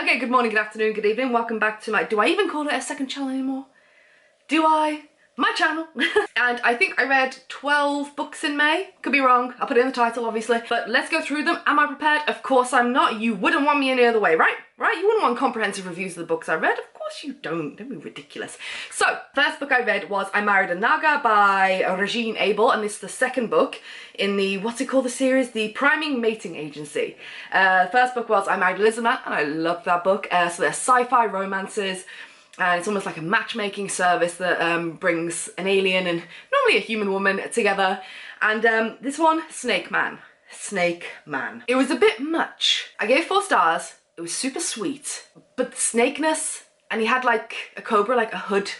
Okay, good morning, good afternoon, good evening. Welcome back to my, do I even call it a second channel anymore? Do I? My channel. And I think I read 12 books in May. Could be wrong. I'll put it in the title, obviously. But let's go through them. Am I prepared? Of course I'm not. You wouldn't want me any other way, right? Right? You wouldn't want comprehensive reviews of the books I read. Of course you don't. Don't be ridiculous. So, first book I read was I Married a Naga by REGINE ABEL, and this is the second book in the, what's it called, the series? The Priming Mating Agency. First book was I Married a Lizardman, and I loved that book. So they're sci-fi romances. And it's almost like a matchmaking service that brings an alien and normally a human woman together. And this one, Snake Man. Snake Man. It was a bit much. I gave 4 stars. It was super sweet. But the snakeness, and he had like a cobra, like a hood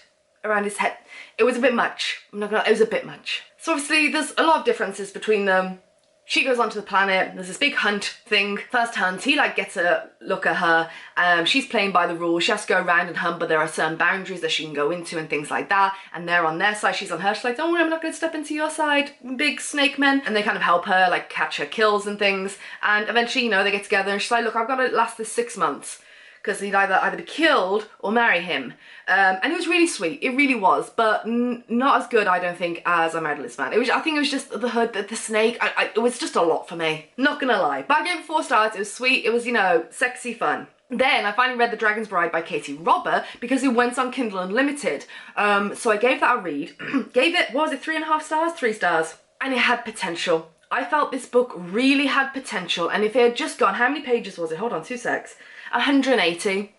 around his head. It was a bit much. I'm not gonna, it was a bit much. So obviously there's a lot of differences between them. She goes onto the planet, there's this big hunt thing. First hunt, he like gets a look at her. She's playing by the rules. She has to go around and hunt, but there are certain boundaries that she can go into and things like that. And they're on their side, she's on her. She's like, don't worry, I'm not gonna step into your side, big snake men. And they kind of help her, like catch her kills and things. And eventually, you know, they get together and she's like, look, I've gotta last this 6 months. Because he'd either be killed or marry him. And it was really sweet, it really was, but not as good, I don't think, as I Married a Lizardman. I think it was just the hood, the snake, it was just a lot for me, not gonna lie. But I gave it 4 stars, it was sweet, it was, you know, sexy fun. Then I finally read The Dragon's Bride by Katie Robert because it went on Kindle Unlimited. So I gave that a read, gave it, what was it, 3.5 stars? 3 stars. And it had potential. I felt this book really had potential, and if it had just gone, how many pages was it? Hold on, 2 secs. 180.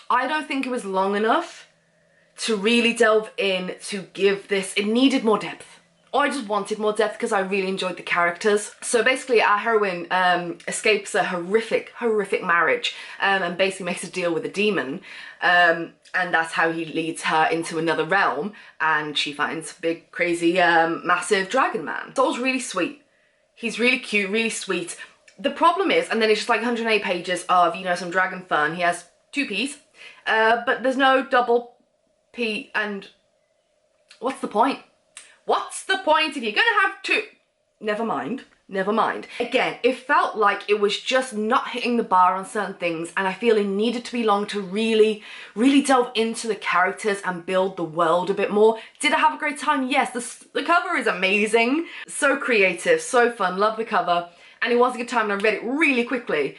I don't think it was long enough to really delve in to give this, it needed more depth. Or I just wanted more depth because I really enjoyed the characters. So basically our heroine escapes a horrific marriage and basically makes a deal with a demon. And that's how he leads her into another realm, and she finds a big, crazy, massive dragon man. So it was really sweet. He's really cute, really sweet. The problem is, and then it's just like 108 pages of, you know, some dragon fun. He has 2 P's, but there's no double P, and what's the point? What's the point if you're gonna have 2? Never mind, never mind. Again, it felt like it was just not hitting the bar on certain things, and I feel it needed to be long to really delve into the characters and build the world a bit more. Did I have a great time? Yes, the cover is amazing. So creative, so fun, love the cover. And it was a good time and I read it really quickly,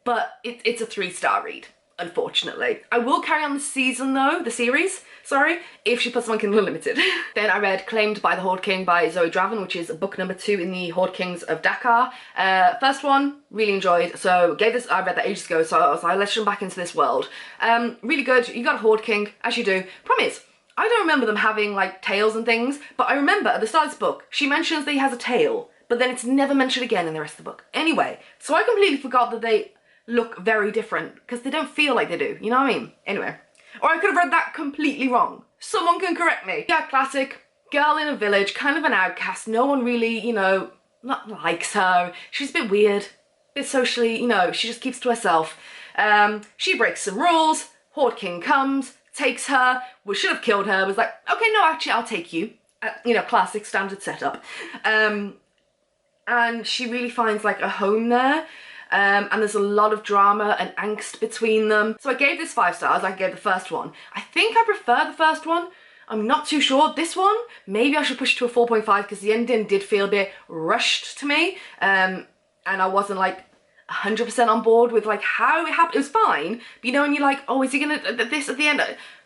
but it's a 3-star read, unfortunately. I will carry on the season though, the series, sorry, if she puts them on Kindle Unlimited. Then I read Claimed by the Horde King by ZOEY DRAVEN, which is book number 2 in the Horde Kings of Dakar. First one, really enjoyed, so gave this, I read that ages ago, so I was like, let's jump back into this world. Really good, you got a Horde King, as you do. Problem is, I don't remember them having like tails and things, but I remember at the start of this book, she mentions that he has a tail, but then it's never mentioned again in the rest of the book. Anyway, so I completely forgot that they look very different because they don't feel like they do, you know what I mean? Anyway, or I could have read that completely wrong. Someone can correct me. Yeah, classic, girl in a village, kind of an outcast. No one really, you know, not likes her. She's a bit weird, a bit socially, you know, she just keeps to herself. She breaks some rules, Horde King comes, takes her, we should have killed her, was like, okay, no, actually, I'll take you. You know, classic standard setup. And she really finds like a home there, and there's a lot of drama and angst between them. So I gave this 5 stars, like I gave the first one. I think I prefer the first one, I'm not too sure. This one, maybe I should push it to a 4.5 because the ending did feel a bit rushed to me, and I wasn't like 100% on board with like how it happened. It was fine, but you know when you're like, oh, is he gonna this at the end?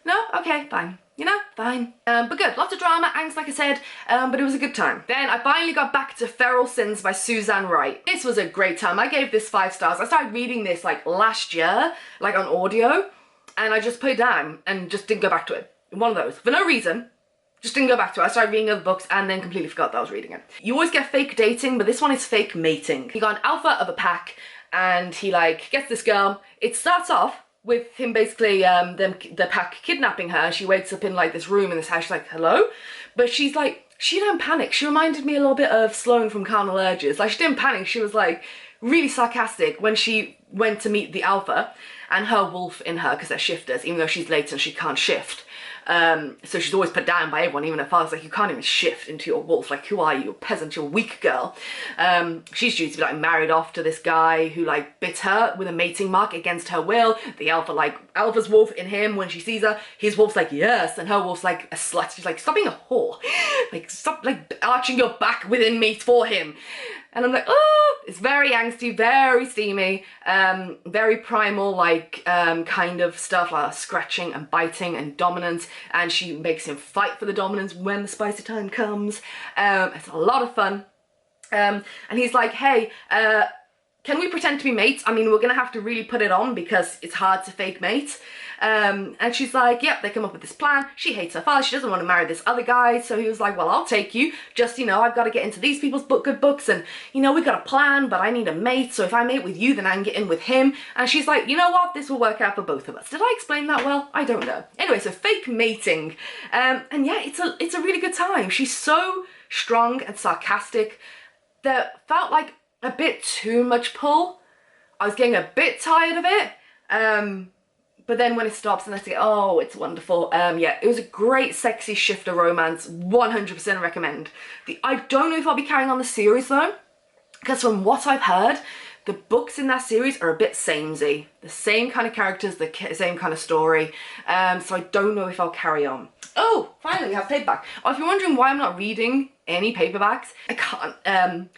No, okay, fine. You know, fine. But good, lots of drama, angst, like I said, but it was a good time. Then I finally got back to Feral Sins by Suzanne Wright. This was a great time. I gave this 5 stars. I started reading this like last year, like on audio, and I just put it down and just didn't go back to it. One of those, for no reason. Just didn't go back to it. I started reading other books and then completely forgot that I was reading it. You always get fake dating, but this one is fake mating. He got an alpha of a pack and he like gets this girl. It starts off with him basically, the pack kidnapping her. She wakes up in like this room in this house, she's like, hello? But she's like, she don't panic. She reminded me a little bit of Sloane from Carnal Urges. Like she didn't panic, she was like really sarcastic when she went to meet the alpha and her wolf in her, because they're shifters, even though she's late and she can't shift. So she's always put down by everyone, even her father's like, you can't even shift into your wolf, like, who are you, a peasant, you're a weak girl. She's due to be like married off to this guy who like bit her with a mating mark against her will. The alpha, like, alpha's wolf in him, when she sees her, his wolf's like, yes, and her wolf's like a slut. She's like, stop being a whore, like, stop like arching your back within me for him. And I'm like, oh, it's very angsty, very steamy, very primal, like, kind of stuff, like scratching and biting and dominance, and she makes him fight for the dominance when the spicy time comes. It's a lot of fun. And he's like, hey, can we pretend to be mates? I mean, we're gonna have to really put it on because it's hard to fake mate. And she's like, yep, they come up with this plan. She hates her father, she doesn't want to marry this other guy, so he was like, well, I'll take you, just, you know, I've got to get into these people's good books, and, you know, we've got a plan, but I need a mate, so if I mate with you, then I can get in with him. And she's like, you know what, this will work out for both of us. Did I explain that well? I don't know. Anyway, so fake mating, and yeah, it's a really good time. She's so strong and sarcastic. There felt like a bit too much pull. I was getting a bit tired of it, but then when it stops and I say, oh, it's wonderful. Yeah, it was a great sexy shifter romance, 100% recommend. I don't know if I'll be carrying on the series though, because from what I've heard, the books in that series are a bit samey. The same kind of characters, the same kind of story, so I don't know if I'll carry on. Oh, finally we have paperback. Oh, if you're wondering why I'm not reading any paperbacks, I can't.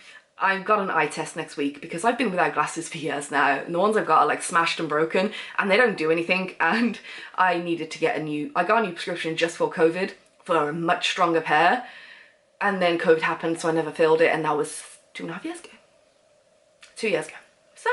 I've got an eye test next week because I've been without glasses for years now, and the ones I've got are like smashed and broken and they don't do anything, and I needed to get I got a new prescription just for COVID for a much stronger pair, and then COVID happened, so I never filled it, and that was 2.5 years ago. 2 years ago. So,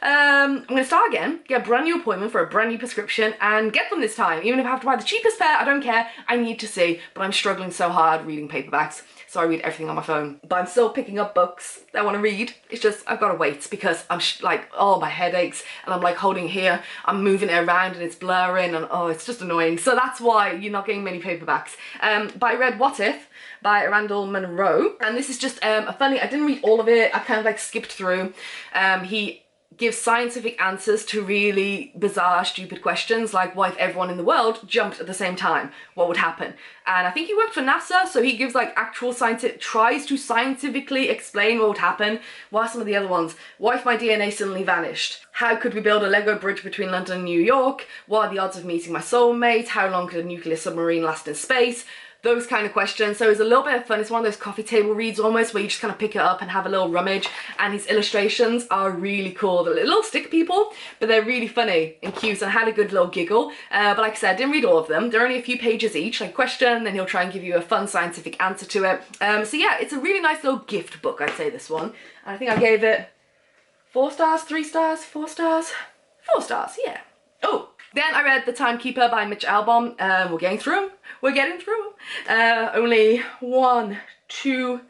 I'm going to start again, get a brand new appointment for a brand new prescription and get them this time. Even if I have to buy the cheapest pair, I don't care, I need to see, but I'm struggling so hard reading paperbacks. So I read everything on my phone. But I'm still picking up books that I want to read. It's just, I've got to wait because I'm like, oh, my head aches, and I'm like holding here, I'm moving it around and it's blurring, and oh, it's just annoying. So that's why you're not getting many paperbacks. But I read What If by Randall Munroe, and this is just a funny, I didn't read all of it, I kind of like skipped through. He gives scientific answers to really bizarre, stupid questions, like what if everyone in the world jumped at the same time? What would happen? And I think he worked for NASA, so he gives like actual tries to scientifically explain what would happen. What are some of the other ones? What if my DNA suddenly vanished? How could we build a Lego bridge between London and New York? What are the odds of meeting my soulmate? How long could a nuclear submarine last in space? Those kind of questions. So it's a little bit of fun. It's one of those coffee table reads almost, where you just kind of pick it up and have a little rummage, and his illustrations are really cool. They're little stick people, but they're really funny and cute, and I had a good little giggle. But like I said, I didn't read all of them. They're only a few pages each, like question, then he'll try and give you a fun scientific answer to it. So yeah, it's a really nice little gift book, I'd say, this one. And I think I gave it 4 stars, 3 stars, 4 stars, 4 stars, yeah. Oh, then I read The Timekeeper by Mitch Albom. We're getting through them. We're getting through them. Only 1, 2,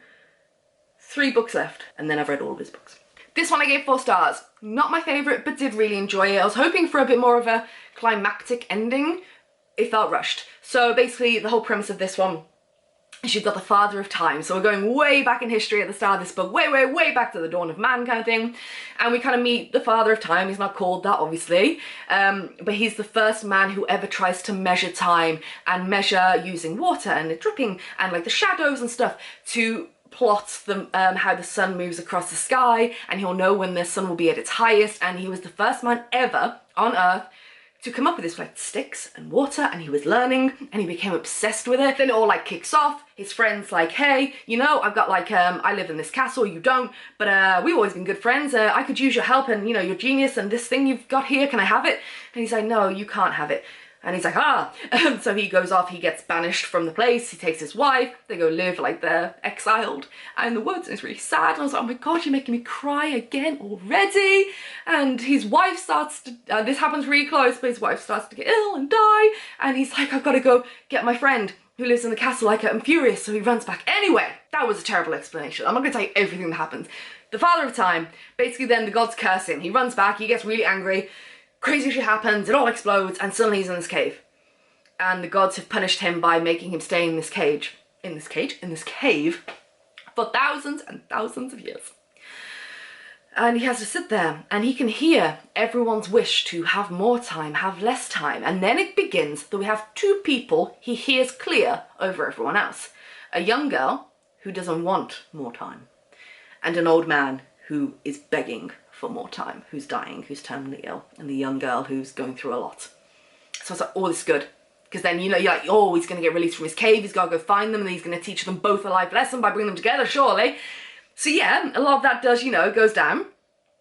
3 books left, and then I've read all of his books. This one I gave 4 stars. Not my favourite, but did really enjoy it. I was hoping for a bit more of a climactic ending. It felt rushed. So basically the whole premise of this one, you've got the father of time, so we're going way back in history at the start of this book, way back to the dawn of man kind of thing, and we kind of meet the father of time. He's not called that, obviously, but he's the first man who ever tries to measure time, and measure using water and it dripping and like the shadows and stuff to plot the how the sun moves across the sky, and he'll know when the sun will be at its highest. And he was the first man ever on Earth to come up with this, like sticks and water, and he was learning and he became obsessed with it. Then it all like kicks off. His friend's like, hey, you know, I've got like, I live in this castle, you don't, but we've always been good friends. I could use your help, and you know, your genius and this thing you've got here, can I have it? And he's like, no, you can't have it. And he's like, ah. So he goes off, he gets banished from the place, he takes his wife, they go live like they're exiled in the woods, and it's really sad. And I was like, oh my god, you're making me cry again already. And his wife starts to, this happens really close, but his wife starts to get ill and die, and he's like, I've got to go get my friend who lives in the castle, like, I'm furious, so he runs back. Anyway, that was a terrible explanation. I'm not gonna tell you everything that happens. The father of time, basically then the gods curse him, he runs back, he gets really angry, crazy shit happens, it all explodes, and suddenly he's in this cave. And the gods have punished him by making him stay in this cave, for thousands and thousands of years. And he has to sit there and he can hear everyone's wish to have more time, have less time. And then it begins that we have two people he hears clear over everyone else. A young girl who doesn't want more time, and an old man who is begging for more time, who's dying, who's terminally ill, and the young girl who's going through a lot. So it's like, oh, this is good. Because then, you know, you're like, oh, he's going to get released from his cave, he's got to go find them, and he's going to teach them both a life lesson by bringing them together, surely. So yeah, a lot of that does, you know, goes down.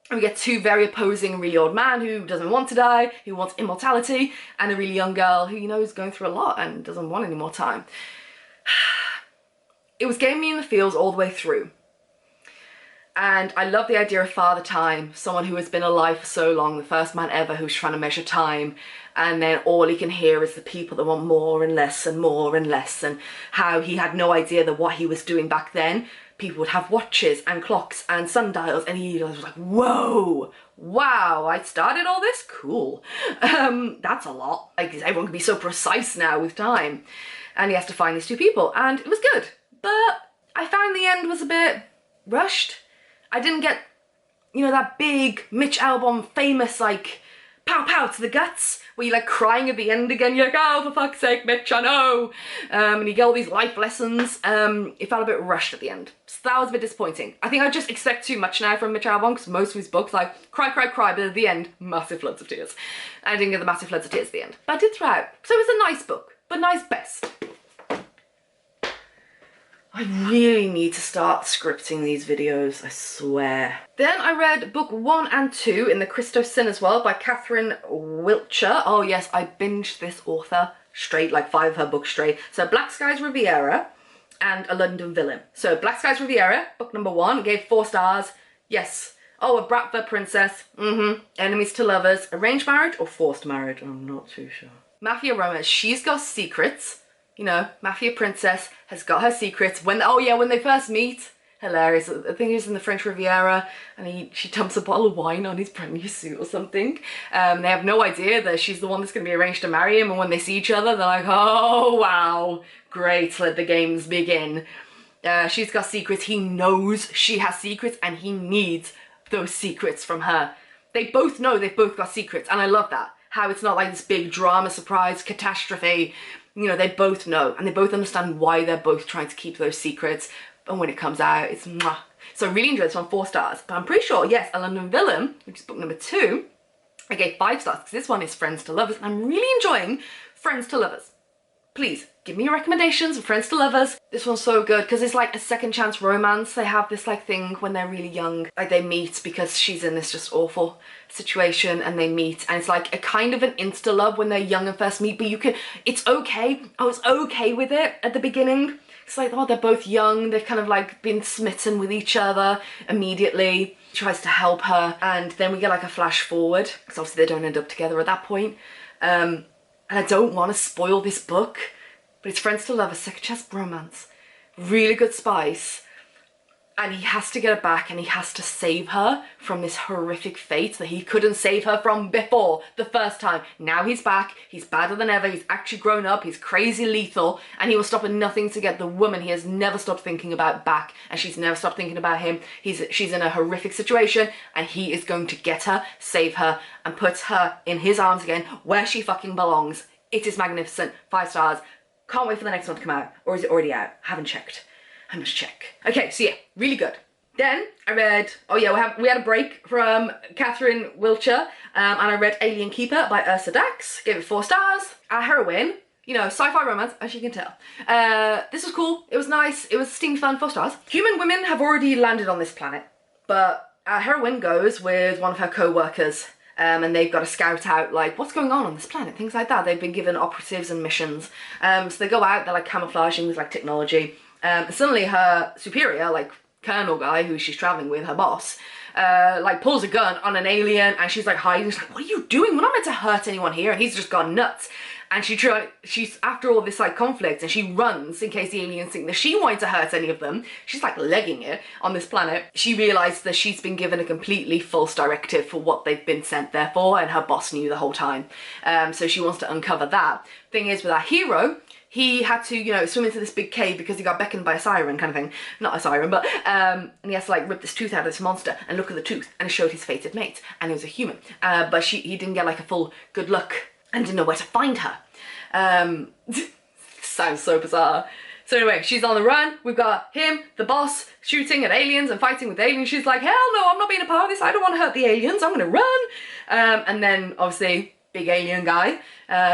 And we get two very opposing, really old man who doesn't want to die, who wants immortality, and a really young girl who, you know, is going through a lot and doesn't want any more time. It was getting me in the feels all the way through. And I love the idea of Father Time, someone who has been alive for so long, the first man ever who's trying to measure time, and then all he can hear is the people that want more and less and more and less, and how he had no idea that what he was doing back then, people would have watches and clocks and sundials, and he was like, whoa, wow, I started all this? Cool. That's a lot. Like, everyone can be so precise now with time. And he has to find these two people, and it was good. But I found the end was a bit rushed. I didn't get, you know, that big Mitch Albom famous, like, pow pow to the guts, where you're like crying at the end again. You're like, oh, for fuck's sake, Mitch, I know. And you get all these life lessons. It felt a bit rushed at the end. So that was a bit disappointing. I think I just expect too much now from Mitch Albom, because most of his books, like, cry, cry, cry, but at the end, massive floods of tears. I didn't get the massive floods of tears at the end, but I did throughout. So it was a nice book, but nice best. I really need to start scripting these videos, I swear. Then I read book 1 and 2 in the Christo Sin as well by Catherine Wiltshire. Oh yes, I binged this author straight, like 5 of her books straight. So Black Skies Riviera and A London Villain. So Black Skies Riviera, book number 1, gave 4 stars. Yes. Oh, a Bratva princess. Enemies to lovers. Arranged marriage or forced marriage? I'm not too sure. Mafia romance. She's got secrets. You know, Mafia princess has got her secrets. When they first meet, hilarious. I think he's in the French Riviera, and she dumps a bottle of wine on his brand new suit or something. They have no idea that she's the one that's going to be arranged to marry him, and when they see each other, they're like, oh wow, great, let the games begin. She's got secrets. He knows she has secrets, and he needs those secrets from her. They both know they've both got secrets, and I love that. How it's not like this big drama, surprise, catastrophe. You know, they both know, and they both understand why they're both trying to keep those secrets, and when it comes out, it's mwah. So I really enjoyed this one, 4 stars, but I'm pretty sure, yes, A London Villain, which is book number 2, I gave 5 stars, because this one is Friends to Lovers, and I'm really enjoying Friends to Lovers. Please, give me your recommendations of Friends to Lovers. This one's so good, because it's like a second chance romance. They have this like thing when they're really young, like they meet because she's in this just awful situation, and they meet, and it's like a kind of an insta love when they're young and first meet, but it's okay. I was okay with it at the beginning. It's like, oh, they're both young, they've kind of like been smitten with each other immediately. He tries to help her, and then we get like a flash forward, because obviously they don't end up together at that point. And I don't want to spoil this book, but it's Friends to Lovers, second chance romance. Really good spice. And he has to get her back, and he has to save her from this horrific fate that he couldn't save her from before, the first time. Now he's back, he's badder than ever, he's actually grown up, he's crazy lethal, and he will stop at nothing to get the woman he has never stopped thinking about back, and she's never stopped thinking about him. She's in a horrific situation, and he is going to get her, save her, and put her in his arms again, where she fucking belongs. It is magnificent. 5 stars. Can't wait for the next one to come out. Or is it already out? Haven't checked. I must check. Okay, so yeah, really good. Then I read, oh yeah, we had a break from Catherine Wiltshire, and I read Alien Keeper by Ursa Dax. Gave it 4 stars. Our heroine, you know, sci-fi romance, as you can tell. This was cool. It was nice. It was steamed fun. 4 stars. Human women have already landed on this planet, but our heroine goes with one of her co-workers. And they've got to scout out, like, what's going on this planet, things like that. They've been given operatives and missions. So they go out, they're like camouflaging with like technology. And suddenly her superior, like colonel guy who she's traveling with, her boss, like pulls a gun on an alien, and she's like hiding. She's like, what are you doing? We're not meant to hurt anyone here. And he's just gone nuts. And she's after all this like conflict, and she runs in case the aliens think that she wanted to hurt any of them. She's like legging it on this planet. She realised that she's been given a completely false directive for what they've been sent there for, and her boss knew the whole time. So she wants to uncover that. Thing is, with our hero, he had to, you know, swim into this big cave because he got beckoned by a siren kind of thing. Not a siren, but, and he has to like rip this tooth out of this monster and look at the tooth, and it showed his fated mate, and it was a human. But he didn't get like a full good look and didn't know where to find her. Sounds so bizarre. So anyway, she's on the run. We've got him, the boss, shooting at aliens and fighting with aliens. She's like, hell no, I'm not being a part of this. I don't want to hurt the aliens. I'm gonna run. And then obviously, big alien guy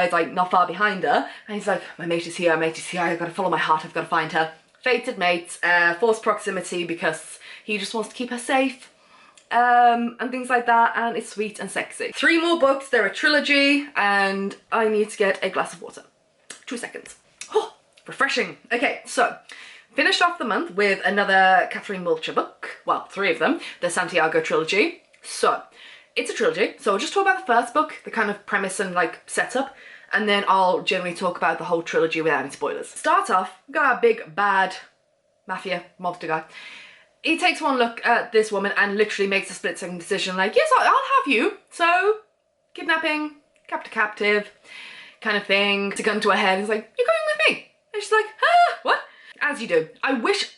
is like not far behind her. And he's like, my mate is here, my mate is here. I've got to follow my heart. I've got to find her. Fated mate, forced proximity because he just wants to keep her safe. And things like that. And it's sweet and sexy. 3 more books. They're a trilogy. And I need to get a glass of water. 2 seconds. Oh. Refreshing. Okay, so finished off the month with another Catherine Wiltshire book. Well, 3 of them. The Santiago trilogy. So it's a trilogy. So I'll just talk about the first book, the kind of premise and like setup, and then I'll generally talk about the whole trilogy without any spoilers. Start off, got a big bad mafia monster guy. He takes one look at this woman and literally makes a split-second decision like, yes, I'll have you. So kidnapping, captive kind of thing. To gun to her head, he's like, you're going with me. And she's like, ah, what? As you do. I wish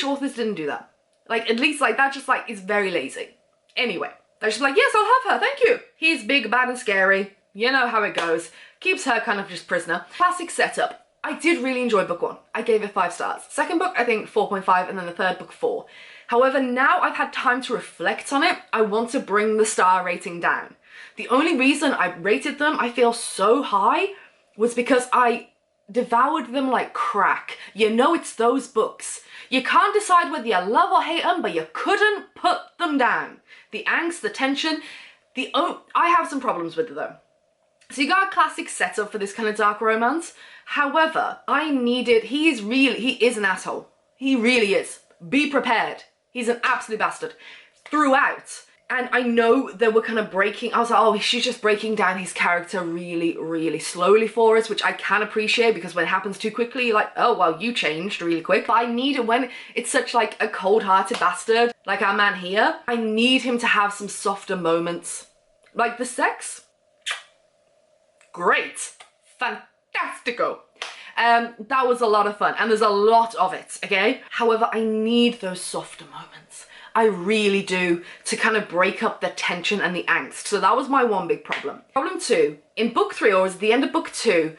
authors didn't do that. Like, at least like that just like is very lazy. Anyway, they're just like, yes, I'll have her, thank you. He's big, bad and scary. You know how it goes. Keeps her kind of just prisoner. Classic setup. I did really enjoy book 1. I gave it 5 stars. Second book, I think 4.5, and then the third book 4. However, now I've had time to reflect on it, I want to bring the star rating down. The only reason I rated them, I feel so high, was because I devoured them like crack. You know it's those books. You can't decide whether you love or hate them, but you couldn't put them down. The angst, the tension, I have some problems with it though. So you got a classic setup for this kind of dark romance. However, he is an asshole. He really is. Be prepared. He's an absolute bastard throughout. And I know they were kind of I was like, oh, she's just breaking down his character really, really slowly for us, which I can appreciate because when it happens too quickly, you're like, oh, well, you changed really quick. But I need it when it's such like a cold-hearted bastard, like our man here. I need him to have some softer moments. Like the sex, great, fantastico. That was a lot of fun and there's a lot of it, okay? However, I need those softer moments. I really do, to kind of break up the tension and the angst. So that was my one big problem. Problem 2, in book 3, or at the end of book 2,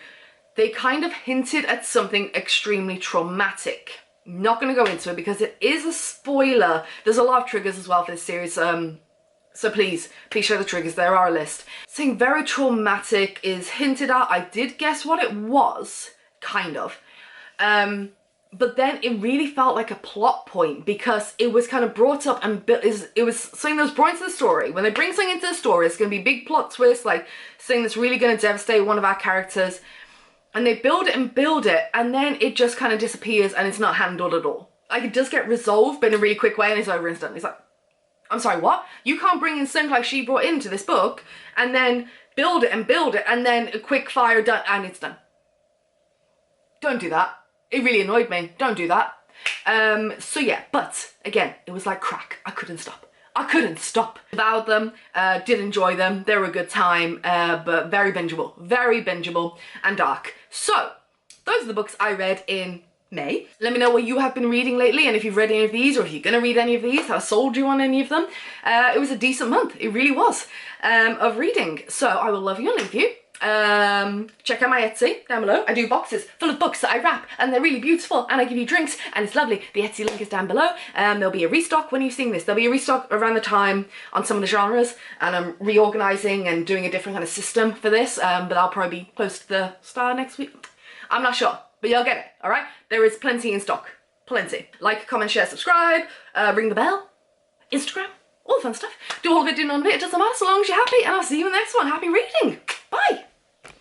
they kind of hinted at something extremely traumatic. Not going to go into it because it is a spoiler. There's a lot of triggers as well for this series, so please show the triggers, there are a list. Something very traumatic is hinted at. I did guess what it was, kind of. But then it really felt like a plot point because it was kind of brought up and it was something that was brought into the story. When they bring something into the story, it's going to be a big plot twist, like something that's really going to devastate one of our characters. And they build it and then it just kind of disappears and it's not handled at all. Like it does get resolved but in a really quick way and it's over instantly. It's like, I'm sorry, what? You can't bring in something like she brought into this book and then build it and then a quick fire done and it's done. Don't do that. It really annoyed me. Don't do that. So yeah, but again, it was like crack. I couldn't stop. I couldn't stop. Devoured them, did enjoy them. They were a good time, but very bingeable and dark. So those are the books I read in May. Let me know what you have been reading lately and if you've read any of these or if you're gonna read any of these, have I sold you on any of them. It was a decent month. It really was, of reading. So I will love you and leave you. Check out my Etsy down below. I do boxes full of books that I wrap and they're really beautiful and I give you drinks and it's lovely. The Etsy link is down below. There'll be a restock when you've seen this. There'll be a restock around the time on some of the genres and I'm reorganizing and doing a different kind of system for this, but I'll probably be close to the star next week. I'm not sure, but you'll get it, all right? There is plenty in stock, plenty. Like, comment, share, subscribe, ring the bell, Instagram, all the fun stuff. Do all of it, do none of it, it doesn't matter so long as you're happy and I'll see you in the next one. Happy reading, bye.